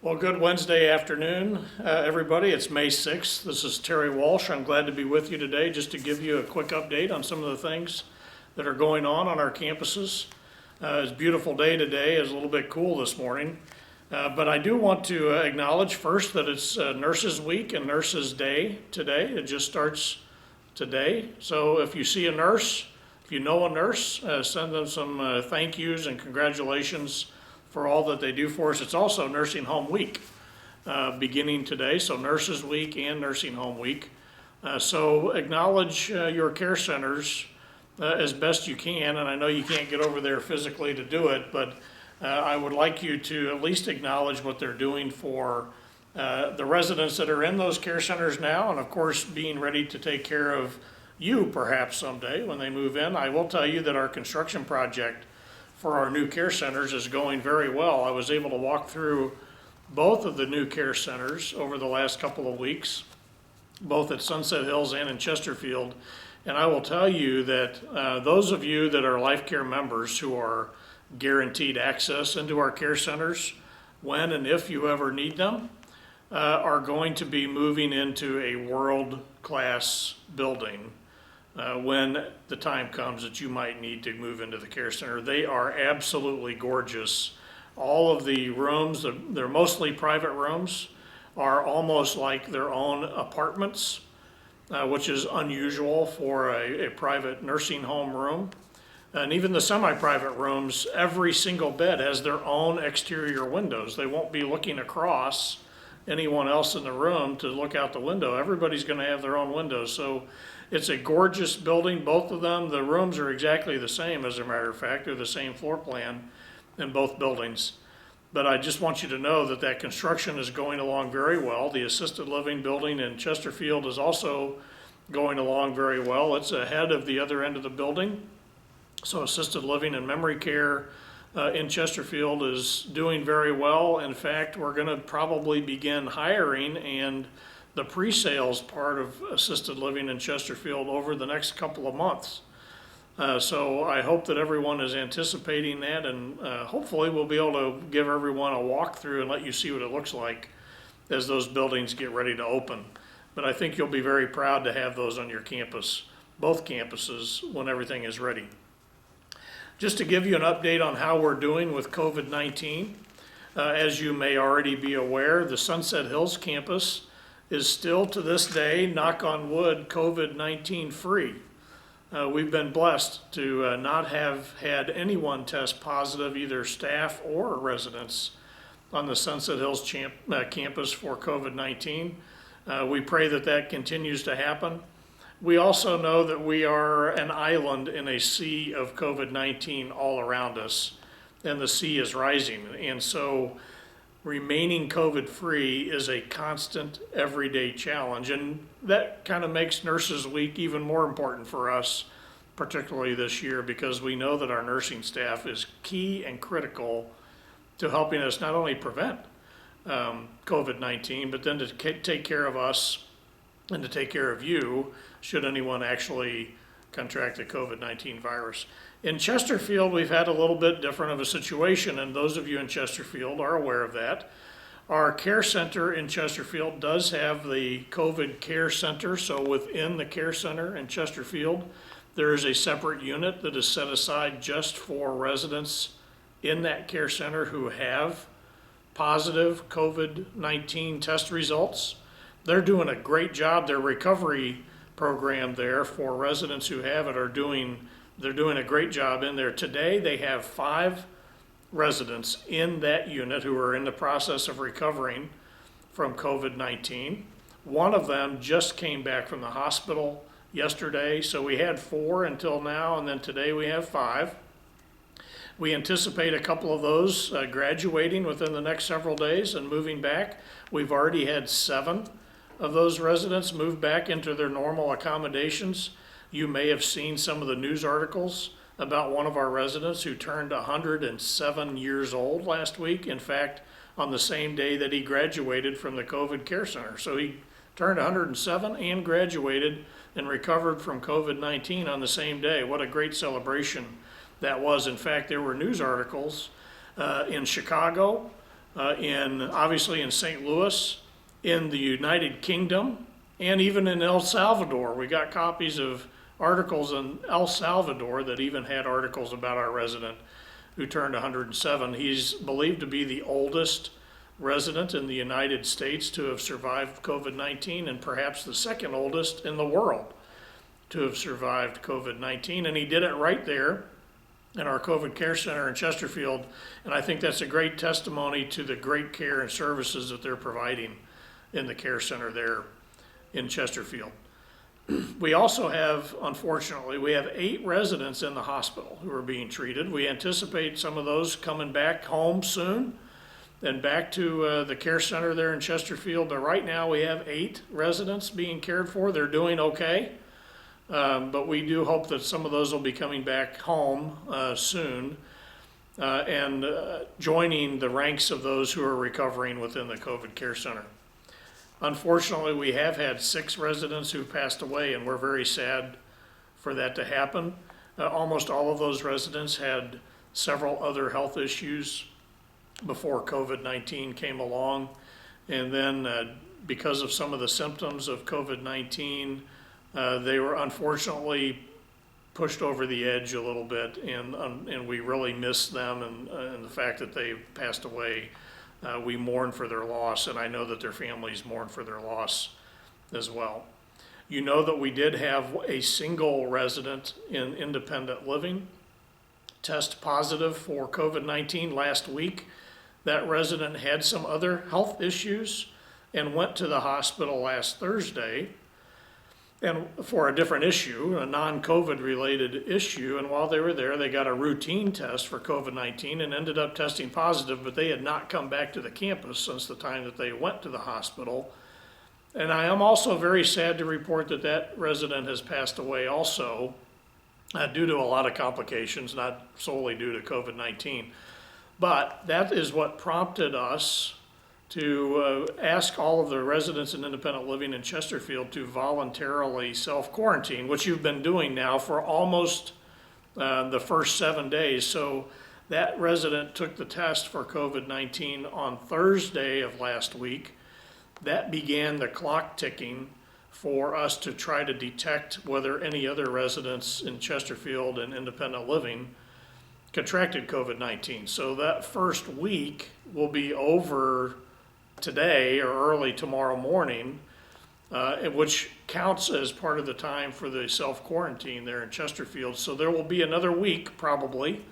Well, good Wednesday afternoon, everybody. It's May 6th. This is Terry Walsh. I'm glad to be with you today just to give you a quick update on some of the things that are going on our campuses. It's a beautiful day today. It's a little bit cool this morning. But I do want to acknowledge first that it's Nurses Week and Nurses Day today. It just starts today. So if you see a nurse, if you know a nurse, send them some thank yous and congratulations for all that they do for us. It's also Nursing Home Week beginning today, so Nurses Week and Nursing Home Week. So acknowledge your care centers as best you can, and I know you can't get over there physically to do it, but I would like you to at least acknowledge what they're doing for the residents that are in those care centers now, and of course being ready to take care of you perhaps someday when they move in. I will tell you that our construction project for our new care centers is going very well. I was able to walk through both of the new care centers over the last couple of weeks, both at Sunset Hills and in Chesterfield. And I will tell you that those of you that are Life Care members who are guaranteed access into our care centers, when and if you ever need them, are going to be moving into a world-class building when the time comes that you might need to move into the care center. They are absolutely gorgeous. All of the rooms, they're mostly private rooms, are almost like their own apartments, which is unusual for a private nursing home room. And even the semi-private rooms, every single bed has their own exterior windows. They won't be looking across anyone else in the room to look out the window. Everybody's going to have their own windows. So it's a gorgeous building, both of them. The rooms are exactly the same, as a matter of fact. They're the same floor plan in both buildings. But I just want you to know that that construction is going along very well. The assisted living building in Chesterfield is also going along very well. It's ahead of the other end of the building. So assisted living and memory care in Chesterfield is doing very well. In fact, we're going to probably begin hiring and the pre-sales part of assisted living in Chesterfield over the next couple of months. So I hope that everyone is anticipating that, and hopefully we'll be able to give everyone a walkthrough and let you see what it looks like as those buildings get ready to open. But I think you'll be very proud to have those on your campus, both campuses, when everything is ready. Just to give you an update on how we're doing with COVID-19, as you may already be aware, the Sunset Hills campus is still to this day, knock on wood, COVID-19 free. We've been blessed to not have had anyone test positive, either staff or residents, on the Sunset Hills campus for COVID-19. We pray that that continues to happen. We also know that we are an island in a sea of COVID-19 all around us, and the sea is rising. And so remaining COVID-free is a constant, everyday challenge. And that kind of makes Nurses Week even more important for us, particularly this year, because we know that our nursing staff is key and critical to helping us not only prevent COVID-19, but then to take care of us and to take care of you should anyone actually contract the COVID-19 virus. In Chesterfield, we've had a little bit different of a situation, and those of you in Chesterfield are aware of that. Our care center in Chesterfield does have the COVID care center, so within the care center in Chesterfield, there is a separate unit that is set aside just for residents in that care center who have positive COVID-19 test results. They're doing a great job. Their recovery program there for residents who have it they're doing a great job in there. Today, they have 5 residents in that unit who are in the process of recovering from COVID-19. One of them just came back from the hospital yesterday, so we had 4 until now, and then today we have 5. We anticipate a couple of those graduating within the next several days and moving back. We've already had 7 of those residents move back into their normal accommodations. You may have seen some of the news articles about one of our residents who turned 107 years old last week. In fact, on the same day that he graduated from the COVID care center. So he turned 107 and graduated and recovered from COVID-19 on the same day. What a great celebration that was. In fact, there were news articles in Chicago, obviously in St. Louis, in the United Kingdom, and even in El Salvador. We got copies of articles in El Salvador that even had articles about our resident who turned 107. He's believed to be the oldest resident in the United States to have survived COVID-19, and perhaps the second oldest in the world to have survived COVID-19. And he did it right there in our COVID care center in Chesterfield. And I think that's a great testimony to the great care and services that they're providing in the care center there in Chesterfield. We also have, unfortunately, we have 8 residents in the hospital who are being treated. We anticipate some of those coming back home soon and back to the care center there in Chesterfield. But right now we have 8 residents being cared for. They're doing okay. But we do hope that some of those will be coming back home soon and joining the ranks of those who are recovering within the COVID care center. Unfortunately, we have had 6 residents who passed away, and we're very sad for that to happen. Almost all of those residents had several other health issues before COVID-19 came along. And then because of some of the symptoms of COVID-19, they were unfortunately pushed over the edge a little bit, and we really miss them and the fact that they passed away. We mourn for their loss, and I know that their families mourn for their loss as well. You know that we did have a single resident in independent living test positive for COVID-19 last week. That resident had some other health issues and went to the hospital last Thursday and for a different issue, a non-COVID related issue. And while they were there, they got a routine test for COVID-19 and ended up testing positive, but they had not come back to the campus since the time that they went to the hospital. And I am also very sad to report that that resident has passed away also due to a lot of complications, not solely due to COVID-19. But that is what prompted us to ask all of the residents in independent living in Chesterfield to voluntarily self-quarantine, which you've been doing now for almost the first 7 days. So that resident took the test for COVID-19 on Thursday of last week. That began the clock ticking for us to try to detect whether any other residents in Chesterfield and independent living contracted COVID-19. So that first week will be over today or early tomorrow morning, which counts as part of the time for the self-quarantine there in Chesterfield. So there will be another week probably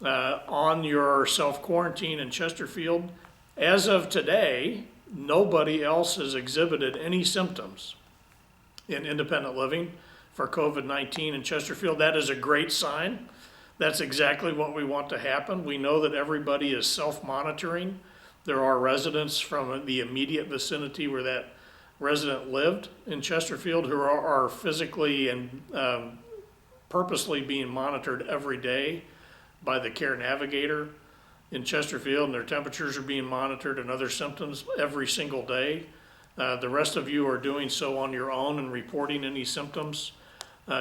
on your self-quarantine in Chesterfield. As of today, nobody else has exhibited any symptoms in independent living for COVID-19 in Chesterfield. That is a great sign. That's exactly what we want to happen. We know that everybody is self-monitoring. There are residents from the immediate vicinity where that resident lived in Chesterfield who are physically and purposely being monitored every day by the care navigator in Chesterfield, and their temperatures are being monitored and other symptoms every single day. The rest of you are doing so on your own and reporting any symptoms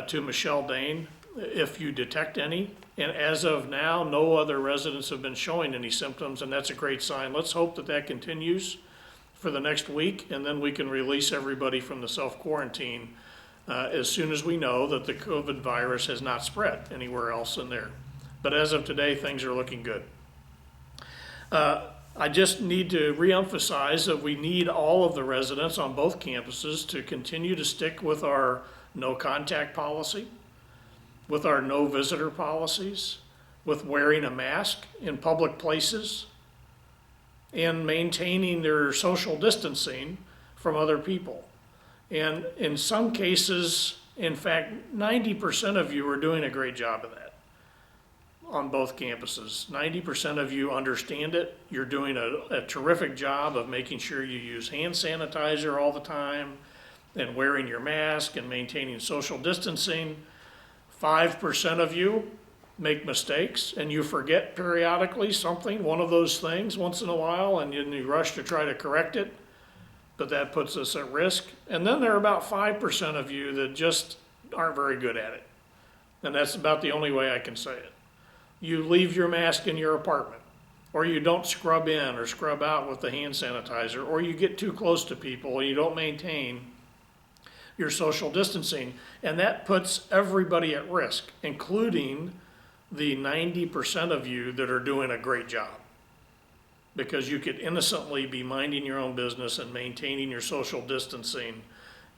to Michelle Dane if you detect any. And as of now, no other residents have been showing any symptoms, and that's a great sign. Let's hope that that continues for the next week, and then we can release everybody from the self-quarantine as soon as we know that the COVID virus has not spread anywhere else in there. But as of today, things are looking good. I just need to reemphasize that we need all of the residents on both campuses to continue to stick with our no contact policy, with our no visitor policies, with wearing a mask in public places, and maintaining their social distancing from other people. And in some cases, in fact, 90% of you are doing a great job of that on both campuses. 90% of you understand it. You're doing a terrific job of making sure you use hand sanitizer all the time and wearing your mask and maintaining social distancing. 5% of you make mistakes and you forget periodically something, one of those things once in a while, and you rush to try to correct it, but that puts us at risk. And then there are about 5% of you that just aren't very good at it. And that's about the only way I can say it. You leave your mask in your apartment. or you don't scrub in or scrub out with the hand sanitizer, or you get too close to people and you don't maintain your social distancing. And that puts everybody at risk, including the 90% of you that are doing a great job. Because you could innocently be minding your own business and maintaining your social distancing,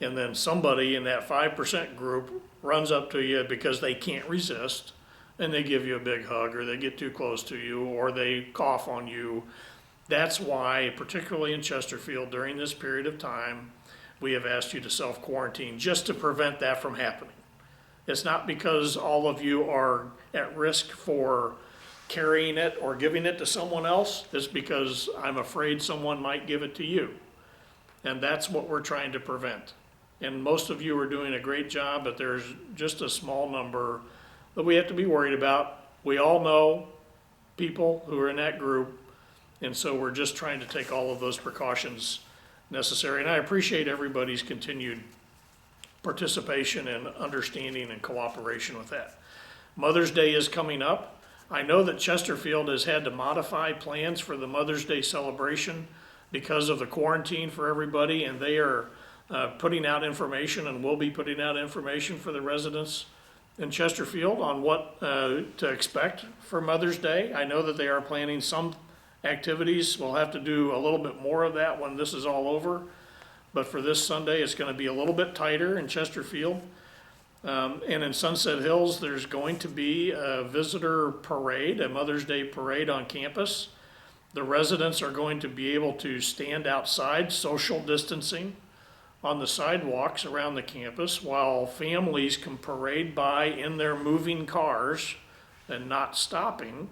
and then somebody in that 5% group runs up to you because they can't resist, and they give you a big hug, or they get too close to you, or they cough on you. That's why, particularly in Chesterfield, during this period of time, we have asked you to self-quarantine, just to prevent that from happening. It's not because all of you are at risk for carrying it or giving it to someone else. It's because I'm afraid someone might give it to you. And that's what we're trying to prevent. And most of you are doing a great job, but there's just a small number that we have to be worried about. We all know people who are in that group, and so we're just trying to take all of those precautions necessary. And I appreciate everybody's continued participation and understanding and cooperation with that. Mother's Day is coming up. I know that Chesterfield has had to modify plans for the Mother's Day celebration because of the quarantine for everybody, and they are putting out information, and will be putting out information for the residents in Chesterfield on what to expect for Mother's Day. I know that they are planning some activities. We'll have to do a little bit more of that when this is all over. But for this Sunday, it's going to be a little bit tighter in Chesterfield. And in Sunset Hills, there's going to be a visitor parade, a Mother's Day parade on campus. The residents are going to be able to stand outside, social distancing, on the sidewalks around the campus, while families can parade by in their moving cars and not stopping,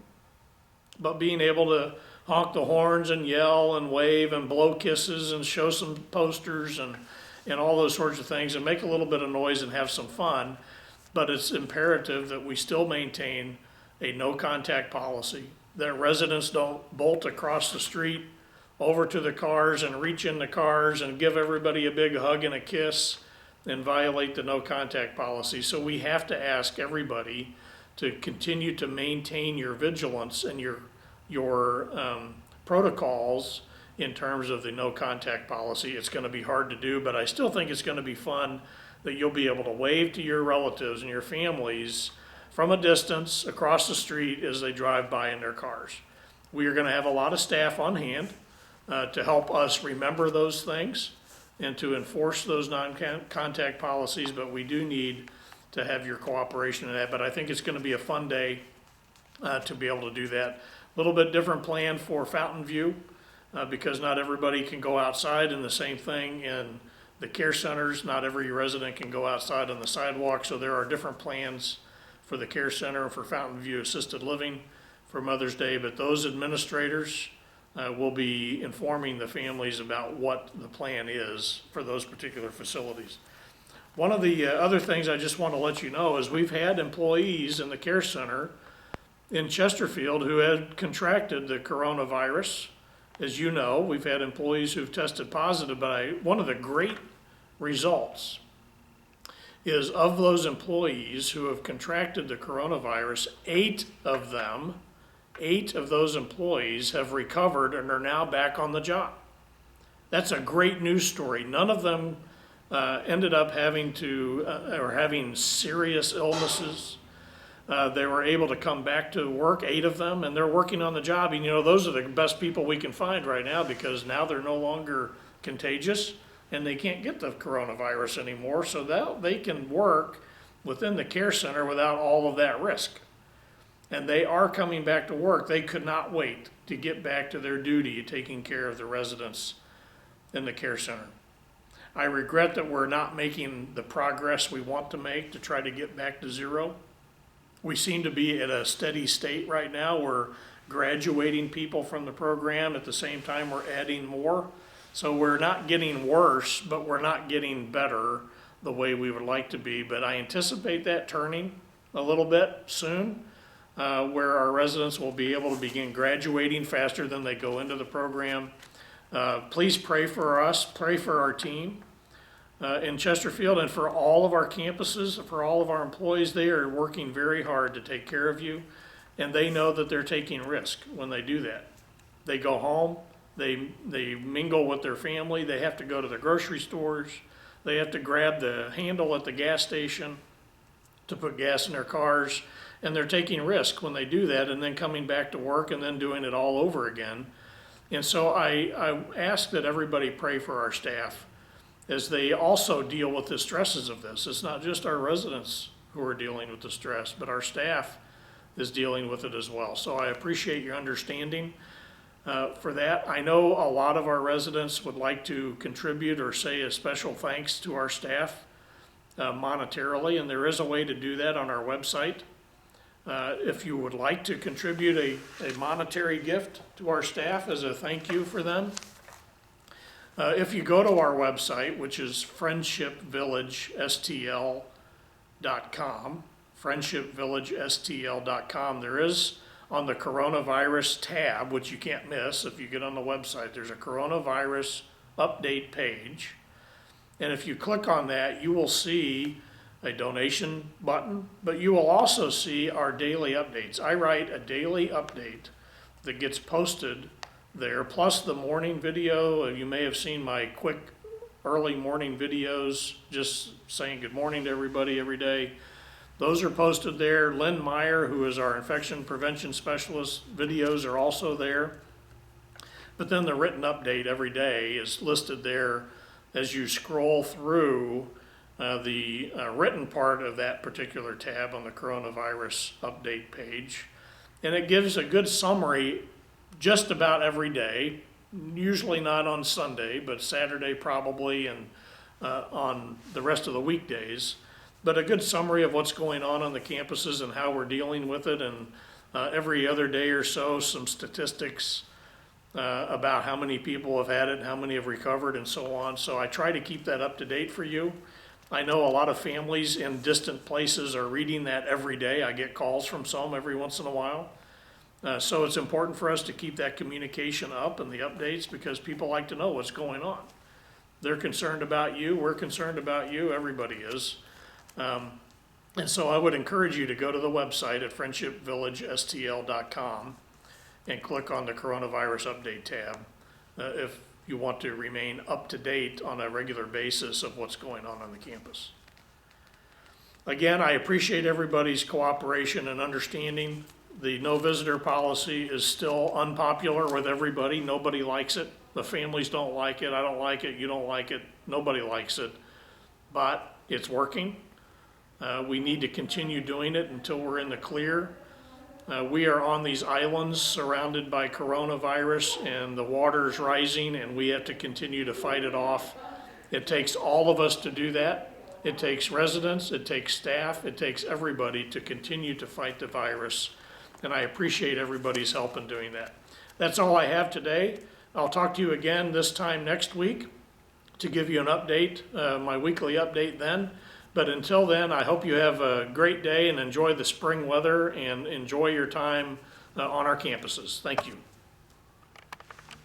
but being able to honk the horns and yell and wave and blow kisses and show some posters and all those sorts of things, and make a little bit of noise and have some fun. But it's imperative that we still maintain a no contact policy, that residents don't bolt across the street over to the cars and reach in the cars and give everybody a big hug and a kiss and violate the no contact policy. So we have to ask everybody to continue to maintain your vigilance and your protocols in terms of the no contact policy. It's going to be hard to do, but I still think it's going to be fun that you'll be able to wave to your relatives and your families from a distance across the street as they drive by in their cars. We are going to have a lot of staff on hand to help us remember those things and to enforce those non-contact policies, but we do need to have your cooperation in that. But I think it's going to be a fun day to be able to do that. A little bit different plan for Fountain View. Because not everybody can go outside, and the same thing in the care centers. Not every resident can go outside on the sidewalk, so there are different plans for the care center and for Fountain View Assisted Living for Mother's Day, but those administrators will be informing the families about what the plan is for those particular facilities. One of the other things I just want to let you know is we've had employees in the care center in Chesterfield who had contracted the coronavirus. As you know, we've had employees who've tested positive, but one of the great results is of those employees who have contracted the coronavirus, 8 of those employees have recovered and are now back on the job. That's a great news story. None of them ended up having or having serious illnesses. They were able to come back to work, 8 of them, and they're working on the job. And those are the best people we can find right now, because now they're no longer contagious and they can't get the coronavirus anymore. So that they can work within the care center without all of that risk. And they are coming back to work. They could not wait to get back to their duty of taking care of the residents in the care center. I regret that we're not making the progress we want to make to try to get back to zero. We seem to be at a steady state right now. We're graduating people from the program. At the same time, we're adding more. So we're not getting worse, but we're not getting better the way we would like to be. But I anticipate that turning a little bit soon, where our residents will be able to begin graduating faster than they go into the program. Please pray for us, pray for our team in Chesterfield, and for all of our campuses, for all of our employees. They are working very hard to take care of you. and they know that they're taking risk when they do that. They go home, they mingle with their family, they have to go to the grocery stores, they have to grab the handle at the gas station to put gas in their cars, and they're taking risk when they do that, and then coming back to work and then doing it all over again. And so I ask that everybody pray for our staff as they also deal with the stresses of this. It's not just our residents who are dealing with the stress, but our staff is dealing with it as well. So I appreciate your understanding for that. I know a lot of our residents would like to contribute or say a special thanks to our staff monetarily, and there is a way to do that on our website. If you would like to contribute a monetary gift to our staff as a thank you for them, if you go to our website, which is friendshipvillagestl.com, friendshipvillagestl.com, there is on the coronavirus tab, which you can't miss if you get on the website, there's a coronavirus update page. And if you click on that, you will see a donation button, but you will also see our daily updates. I write a daily update that gets posted there, plus the morning video. You may have seen my quick early morning videos just saying good morning to everybody every day. Those are posted there. Lynn Meyer, who is our infection prevention specialist, videos are also there. But then the written update every day is listed there as you scroll through the written part of that particular tab on the coronavirus update page. And it gives a good summary just about every day, usually not on Sunday, but Saturday probably, and on the rest of the weekdays. But a good summary of what's going on the campuses and how we're dealing with it, and every other day or so, some statistics about how many people have had it, how many have recovered, and so on. So I try to keep that up to date for you. I know a lot of families in distant places are reading that every day. I get calls from some every once in a while. So it's important for us to keep that communication up and the updates, because people like to know what's going on. They're concerned about you, we're concerned about you, everybody is. And so I would encourage you to go to the website at friendshipvillagestl.com and click on the coronavirus update tab if you want to remain up to date on a regular basis of what's going on the campus. Again, I appreciate everybody's cooperation and understanding. The no visitor policy is still unpopular with everybody. Nobody likes it. The families don't like it. I don't like it. You don't like it. Nobody likes it. But it's working. We need to continue doing it until we're in the clear. We are on these islands surrounded by coronavirus, and the water is rising, and we have to continue to fight it off. It takes all of us to do that. It takes residents, it takes staff, it takes everybody to continue to fight the virus. And I appreciate everybody's help in doing that. That's all I have today. I'll talk to you again this time next week to give you an update, my weekly update then. But until then, I hope you have a great day and enjoy the spring weather and enjoy your time on our campuses. Thank you.